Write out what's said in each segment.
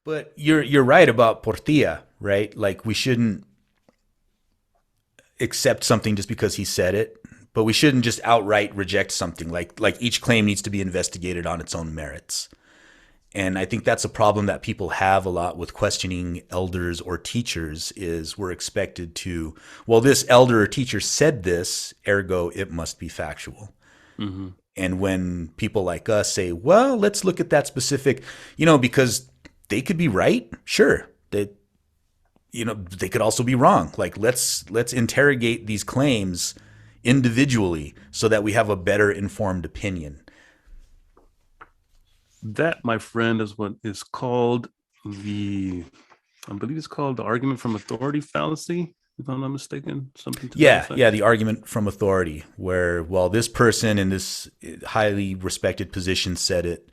But you're right about Portilla, right? Like we shouldn't accept something just because he said it, but we shouldn't just outright reject something. Like each claim needs to be investigated on its own merits. And I think that's a problem that people have a lot with questioning elders or teachers is we're expected to, well, this elder or teacher said this, ergo it must be factual. Mm-hmm. And when people like us say, well, let's look at that specific, because they could be right, sure. They could also be wrong. Like let's interrogate these claims individually so that we have a better informed opinion. That, my friend, is what is called I believe it's called the argument from authority fallacy, if I'm not mistaken, something to that Yeah, effect. the argument from authority where, well, this person in this highly respected position said it,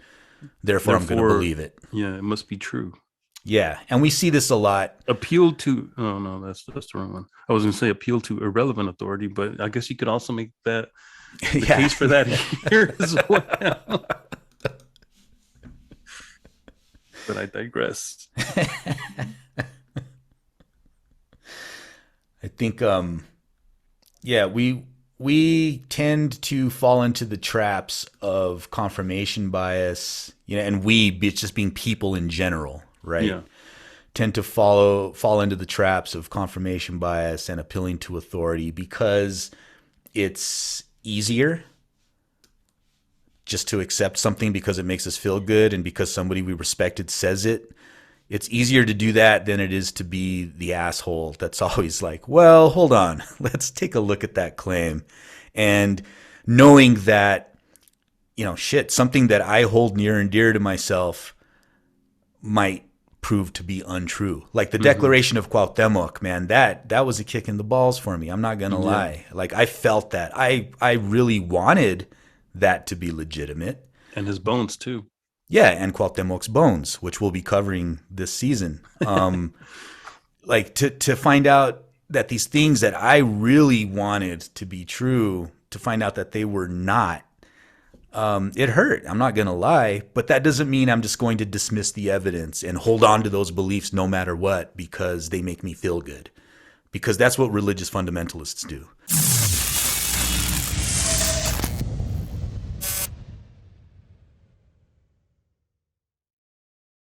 therefore I'm going to Therefore, believe it. yeah, it must be true. Yeah, and we see this a lot. Appeal to, oh no, that's the wrong one. I was going to say appeal to irrelevant authority, but I guess you could also make that the Yeah. case for that here as well. But I digress. I think yeah, we tend to fall into the traps of confirmation bias, and it's just being people in general, right? Yeah. Tend to fall into the traps of confirmation bias and appealing to authority because it's easier just to accept something because it makes us feel good and because somebody we respected says it. It's easier to do that than it is to be the asshole that's always like, well, hold on, let's take a look at that claim. And knowing that, shit, something that I hold near and dear to myself might prove to be untrue. Like the Mm-hmm. Declaration of Cuauhtemoc, man, that was a kick in the balls for me. I'm not going to Yeah. lie. Like I felt that. I really wanted that to be legitimate. And his bones too. Yeah, and Cuauhtemoc's bones, which we'll be covering this season. Like to find out that these things that I really wanted to be true, to find out that they were not, it hurt. I'm not going to lie, but that doesn't mean I'm just going to dismiss the evidence and hold on to those beliefs no matter what because they make me feel good. Because that's what religious fundamentalists do.